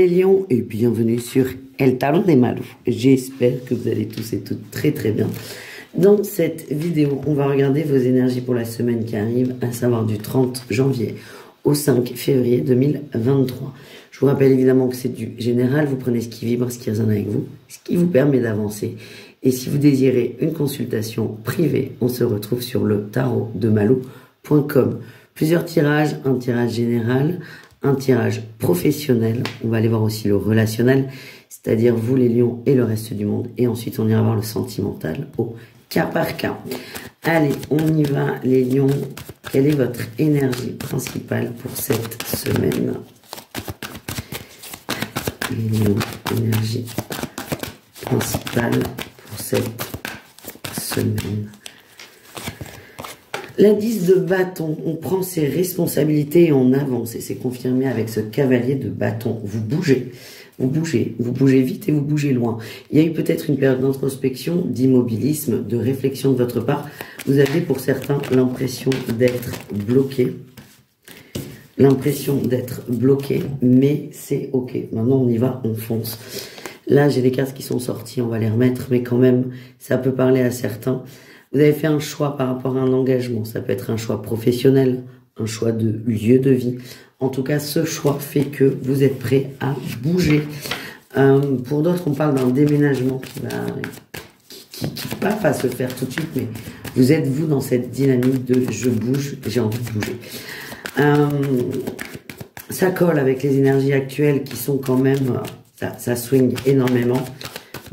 les lions et bienvenue sur El Tarot de Malu. J'espère que vous allez tous et toutes très très bien. Dans cette vidéo, on va regarder vos énergies pour la semaine qui arrive, à savoir du 30 janvier au 5 février 2023. Je vous rappelle évidemment que c'est du général, vous prenez ce qui vibre, ce qui résonne avec vous, ce qui vous permet d'avancer. Et si vous désirez une consultation privée, on se retrouve sur le tarotdemalou.com. Plusieurs tirages, un tirage général, un tirage professionnel. On va aller voir aussi le relationnel, c'est-à-dire vous les lions et le reste du monde. Et ensuite, on ira voir le sentimental au cas par cas. Allez, on y va les lions. Quelle est votre énergie principale pour cette semaine? Les lions, énergie principale pour cette semaine. L'indice de bâton, on prend ses responsabilités et on avance. Et c'est confirmé avec ce cavalier de bâton. Vous bougez vite et vous bougez loin. Il y a eu peut-être une période d'introspection, d'immobilisme, de réflexion de votre part. Vous avez pour certains l'impression d'être bloqué. Mais c'est ok. Maintenant on y va, on fonce. Là j'ai des cartes qui sont sorties, on va les remettre, mais quand même ça peut parler à certains. Vous avez fait un choix par rapport à un engagement. Ça peut être un choix professionnel, un choix de lieu de vie. En tout cas, ce choix fait que vous êtes prêt à bouger. Pour d'autres, on parle d'un déménagement qui va pas se faire tout de suite, mais vous êtes, vous, dans cette dynamique de « je bouge, j'ai envie de bouger ». Ça colle avec les énergies actuelles qui sont quand même... ça swing énormément.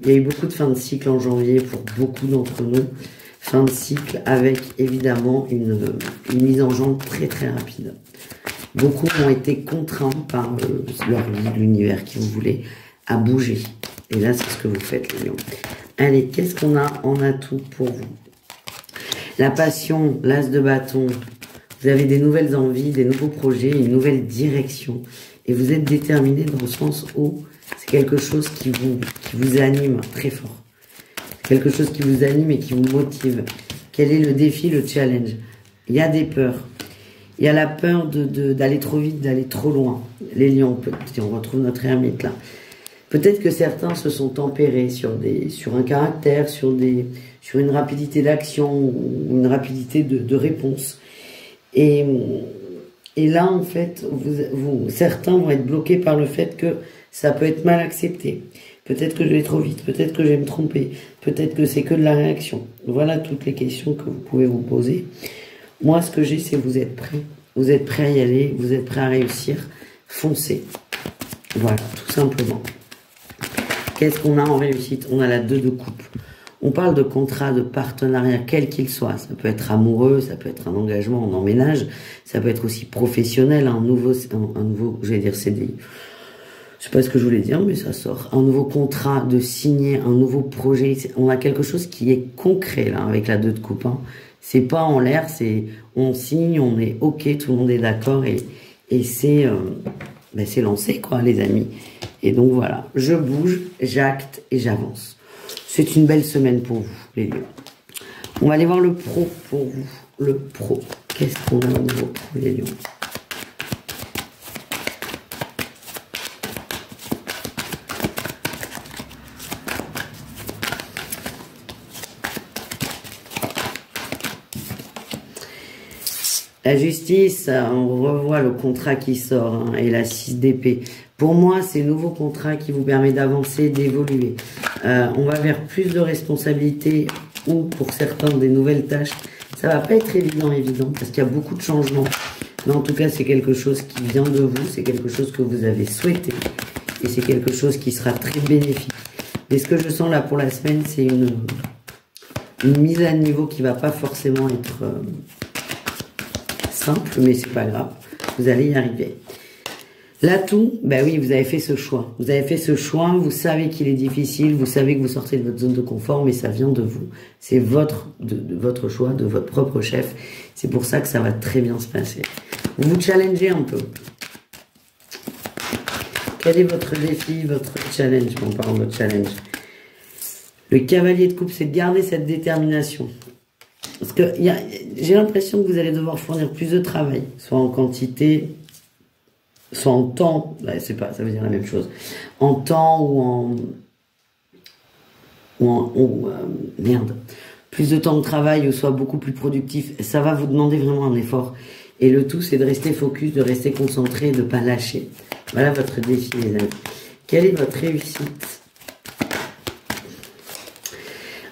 Il y a eu beaucoup de fins de cycle en janvier pour beaucoup d'entre nous. Fin de cycle avec évidemment une mise en jambe très très rapide. Beaucoup ont été contraints par leur vie, l'univers qui vous voulez, à bouger. Et là, c'est ce que vous faites, les lions. Allez, qu'est-ce qu'on a en atout pour vous? La passion, l'as de bâton. Vous avez des nouvelles envies, des nouveaux projets, une nouvelle direction. Et vous êtes déterminé dans le sens où c'est quelque chose qui vous anime très fort. Quelque chose qui vous anime et qui vous motive. Quel est le défi, le challenge? Il y a des peurs. Il y a la peur d'aller trop vite, d'aller trop loin. Les lions, si on retrouve notre ermite là. Peut-être que certains se sont tempérés sur un caractère, sur une rapidité d'action ou une rapidité de réponse. Et là, en fait, certains vont être bloqués par le fait que ça peut être mal accepté. Peut-être que je vais trop vite, peut-être que je vais me tromper, peut-être que c'est que de la réaction. Voilà toutes les questions que vous pouvez vous poser. Moi, ce que j'ai, c'est vous êtes prêts. Vous êtes prêts à y aller, vous êtes prêts à réussir. Foncez. Voilà, tout simplement. Qu'est-ce qu'on a en réussite? On a la 2 de coupe. On parle de contrat, de partenariat, quel qu'il soit. Ça peut être amoureux, ça peut être un engagement, on emménage. Ça peut être aussi professionnel, un nouveau je vais dire CDI. Je sais pas ce que je voulais dire, mais ça sort. Un nouveau contrat de signer, un nouveau projet. On a quelque chose qui est concret, là, avec la 2 de coupe. Hein. C'est pas en l'air, c'est on signe, on est ok, tout le monde est d'accord et c'est lancé, quoi, les amis. Et donc voilà, je bouge, j'acte et j'avance. C'est une belle semaine pour vous, les lions. On va aller voir le pro pour vous. Le pro. Qu'est-ce qu'on a au niveau pro, les lions? La justice, on revoit le contrat qui sort hein, et la 6 d'épée. Pour moi, c'est le nouveau contrat qui vous permet d'avancer, d'évoluer. On va vers plus de responsabilités ou pour certains des nouvelles tâches. Ça va pas être évident parce qu'il y a beaucoup de changements. Mais en tout cas, c'est quelque chose qui vient de vous, c'est quelque chose que vous avez souhaité et c'est quelque chose qui sera très bénéfique. Mais ce que je sens là pour la semaine, c'est une mise à niveau qui va pas forcément être... simple, mais c'est pas grave, vous allez y arriver. L'atout, ben oui, vous avez fait ce choix. Vous avez fait ce choix, vous savez qu'il est difficile, vous savez que vous sortez de votre zone de confort, mais ça vient de vous. C'est votre choix, de votre propre chef. C'est pour ça que ça va très bien se passer. Vous vous challengez un peu. Quel est votre défi, votre challenge, en parlant de challenge? Le cavalier de coupe, c'est de garder cette détermination. Parce que j'ai l'impression que vous allez devoir fournir plus de travail, soit en quantité, soit en temps, c'est pas, ça veut dire la même chose, en temps merde, plus de temps de travail ou soit beaucoup plus productif, ça va vous demander vraiment un effort. Et le tout, c'est de rester focus, de rester concentré, de ne pas lâcher. Voilà votre défi, les amis. Quelle est votre réussite?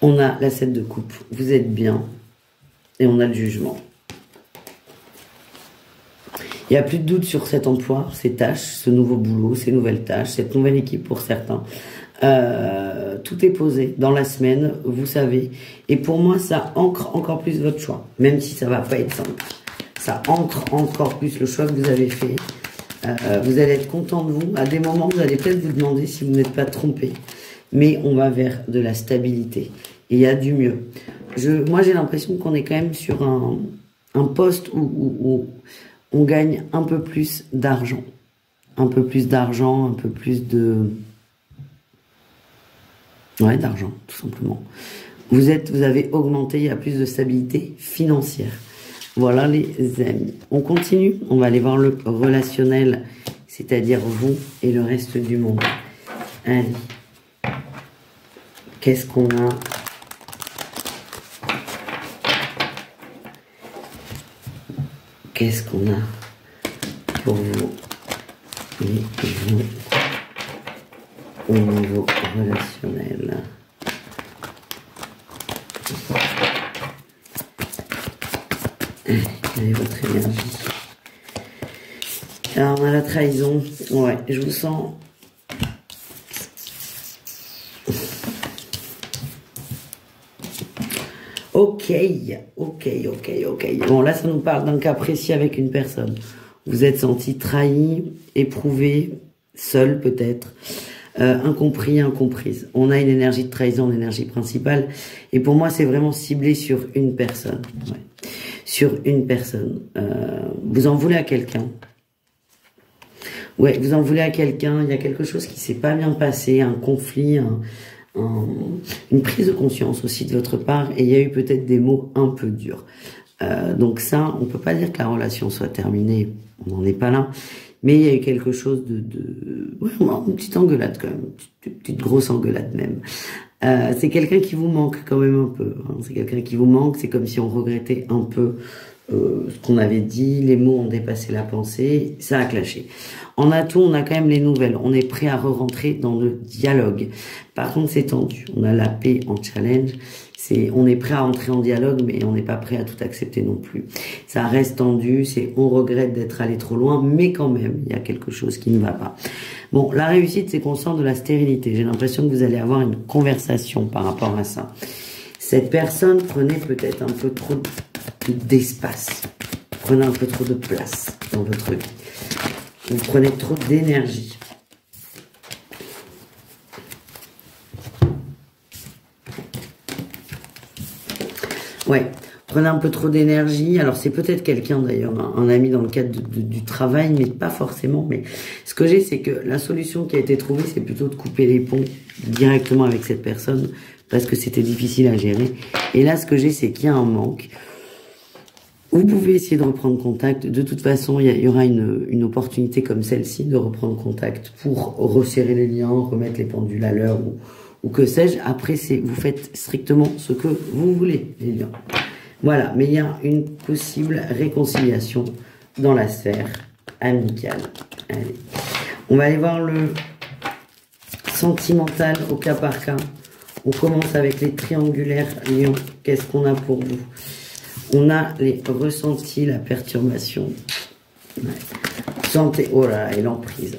On a la 7 de coupe, vous êtes bien, et on a le jugement. Il n'y a plus de doute sur cet emploi, ces tâches, ce nouveau boulot, ces nouvelles tâches, cette nouvelle équipe pour certains. Tout est posé dans la semaine, vous savez. Et pour moi, ça ancre encore plus votre choix, même si ça va pas être simple. Ça ancre encore plus le choix que vous avez fait. Vous allez être content de vous. À des moments, vous allez peut-être vous demander si vous n'êtes pas trompé. Mais on va vers de la stabilité. Et il y a du mieux. Moi, j'ai l'impression qu'on est quand même sur un poste où on gagne un peu plus d'argent. Un peu plus d'argent, un peu plus de... Ouais, d'argent, tout simplement. Vous avez augmenté, il y a plus de stabilité financière. Voilà les amis. On continue, on va aller voir le relationnel, c'est-à-dire vous et le reste du monde. Allez. Qu'est-ce qu'on a? Qu'est-ce qu'on a pour vous et vous au niveau relationnel? Quelle est votre énergie? Alors, on a la trahison. Ouais, je vous sens... Ok. Bon, là, ça nous parle d'un cas précis avec une personne. Vous êtes senti trahi, éprouvé, seul peut-être, incompris, incomprise. On a une énergie de trahison, une énergie principale. Et pour moi, c'est vraiment ciblé sur une personne. Ouais. Sur une personne. Vous en voulez à quelqu'un. Ouais, vous en voulez à quelqu'un. Il y a quelque chose qui s'est pas bien passé, un conflit, une prise de conscience aussi de votre part. Et il y a eu peut-être des mots un peu durs. Donc ça, on peut pas dire que la relation soit terminée. On n'en est pas là. Mais il y a eu quelque chose ouais, une petite engueulade quand même. Une petite grosse engueulade même. C'est quelqu'un qui vous manque quand même un peu. Hein. C'est quelqu'un qui vous manque. C'est comme si on regrettait un peu ce qu'on avait dit. Les mots ont dépassé la pensée. Ça a clashé. En atout, on a quand même les nouvelles. On est prêt à re-rentrer dans le dialogue. Par contre, c'est tendu. On a la paix en challenge. On est prêt à entrer en dialogue, mais on n'est pas prêt à tout accepter non plus. Ça reste tendu. On regrette d'être allé trop loin, mais quand même, il y a quelque chose qui ne va pas. Bon, la réussite, c'est qu'on sent de la stérilité. J'ai l'impression que vous allez avoir une conversation par rapport à ça. Cette personne prenait peut-être un peu trop d'espace. Prenez un peu trop de place dans votre vie. Vous prenez trop d'énergie. Ouais, prenez un peu trop d'énergie. Alors, c'est peut-être quelqu'un d'ailleurs, un ami dans le cadre du travail, mais pas forcément. Mais ce que j'ai, c'est que la solution qui a été trouvée, c'est plutôt de couper les ponts directement avec cette personne parce que c'était difficile à gérer. Et là, ce que j'ai, c'est qu'il y a un manque. Vous pouvez essayer de reprendre contact. De toute façon, il y aura une opportunité comme celle-ci de reprendre contact pour resserrer les liens, remettre les pendules à l'heure ou que sais-je. Après, vous faites strictement ce que vous voulez, les liens. Voilà, mais il y a une possible réconciliation dans la sphère amicale. Allez. On va aller voir le sentimental au cas par cas. On commence avec les triangulaires lions. Qu'est-ce qu'on a pour vous? On a les ressentis, la perturbation. Ouais. Sentez, oh là là, et l'emprise.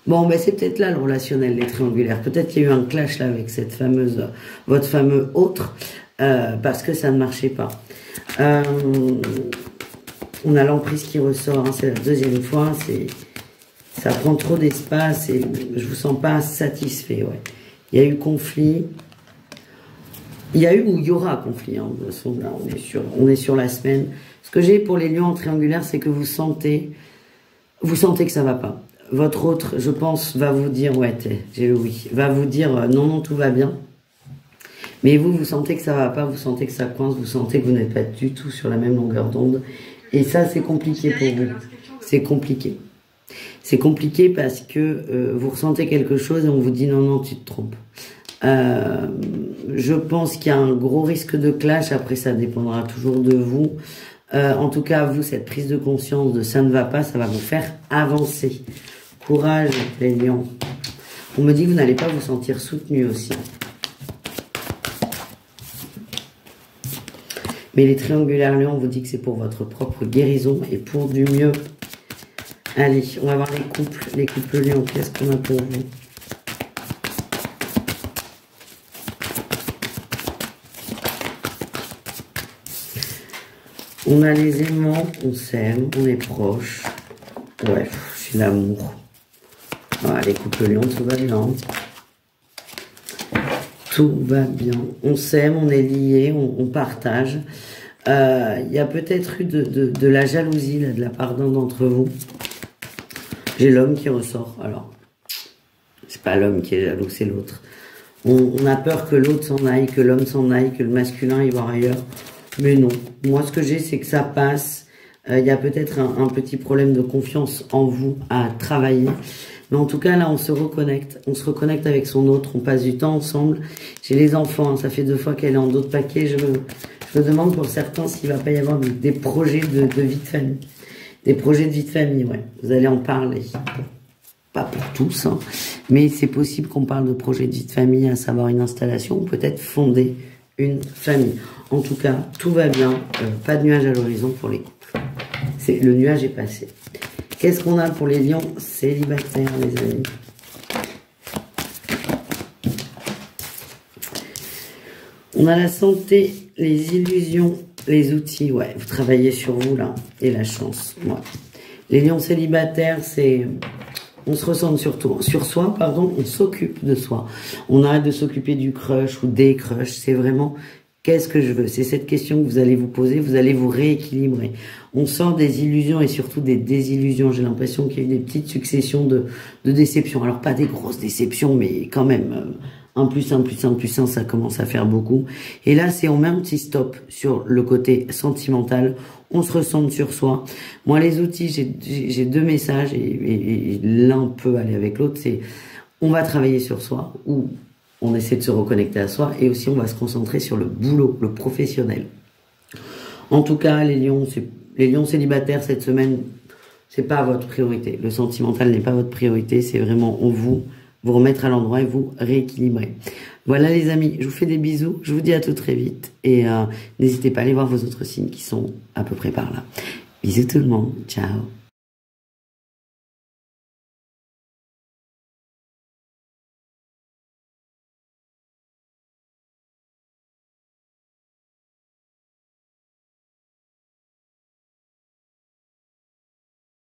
Bon, ben c'est peut-être là le relationnel, les triangulaires. Peut-être qu'il y a eu un clash là avec cette fameuse, votre fameux autre, parce que ça ne marchait pas. On a l'emprise qui ressort, hein, c'est la deuxième fois, ça prend trop d'espace et je vous sens pas satisfait, ouais. Il y a eu conflit. Il y a eu ou il y aura conflit, hein. De toute façon, là, on est sur la semaine. Ce que j'ai pour les lions en triangulaire, c'est que vous sentez que ça va pas. Votre autre, je pense, va vous dire, ouais, j'ai le oui, va vous dire, non, non, tout va bien. Mais vous sentez que ça va pas, vous sentez que ça coince, vous sentez que vous n'êtes pas du tout sur la même longueur d'onde. Et ça, c'est compliqué pour vous. C'est compliqué. C'est compliqué parce que vous ressentez quelque chose et on vous dit non, non, tu te trompes. Je pense qu'il y a un gros risque de clash. Après, ça dépendra toujours de vous. En tout cas, vous, cette prise de conscience de ça ne va pas, ça va vous faire avancer. Courage, les lions. On me dit que vous n'allez pas vous sentir soutenu aussi. Mais les triangulaires lions, on vous dit que c'est pour votre propre guérison et pour du mieux. Allez, on va voir les couples. Les couples lions, qu'est-ce qu'on a pour vous? On a les aimants, on s'aime, on est proche. Ouais, c'est l'amour. Voilà, les couples lions, tout va bien. Tout va bien. On s'aime, on est liés, on partage. Il y a peut-être eu de la jalousie là, de la part d'un d'entre vous. J'ai l'homme qui ressort. Alors, c'est pas l'homme qui est jaloux, c'est l'autre. On a peur que l'autre s'en aille, que l'homme s'en aille, que le masculin aille voir ailleurs. Mais non. Moi, ce que j'ai, c'est que ça passe. Il y a peut-être un petit problème de confiance en vous à travailler. Mais en tout cas, là, on se reconnecte. On se reconnecte avec son autre. On passe du temps ensemble. J'ai les enfants. Hein, ça fait 2 fois qu'elle est en d'autres paquets. Je me demande pour certains s'il va pas y avoir des projets de vie de famille. Des projets de vie de famille, ouais. Vous allez en parler. Pas pour tous, hein. Mais c'est possible qu'on parle de projets de vie de famille, à savoir une installation ou peut-être fonder une famille. En tout cas, tout va bien. Pas de nuage à l'horizon pour les couples. Le nuage est passé. Qu'est-ce qu'on a pour les lions célibataires, les amis? On a la santé, les illusions, les outils. Ouais, vous travaillez sur vous, là. Et la chance. Ouais. Les lions célibataires, c'est... On se ressent sur soi, pardon, on s'occupe de soi. On arrête de s'occuper du crush ou des crushs. C'est vraiment... Qu'est-ce que je veux? C'est cette question que vous allez vous poser, vous allez vous rééquilibrer. On sort des illusions et surtout des désillusions. J'ai l'impression qu'il y a eu des petites successions de déceptions. Alors pas des grosses déceptions, mais quand même, 1 plus 1 plus 1 plus 1, ça commence à faire beaucoup. Et là, on met un petit stop sur le côté sentimental. On se ressent sur soi. Moi, les outils, j'ai 2 messages et l'un peut aller avec l'autre. C'est on va travailler sur soi ou on essaie de se reconnecter à soi et aussi on va se concentrer sur le boulot, le professionnel. En tout cas, les lions célibataires cette semaine, c'est pas votre priorité. Le sentimental n'est pas votre priorité, c'est vraiment vous remettre à l'endroit et vous rééquilibrer. Voilà les amis, je vous fais des bisous, je vous dis à tout très vite et n'hésitez pas à aller voir vos autres signes qui sont à peu près par là. Bisous tout le monde, ciao.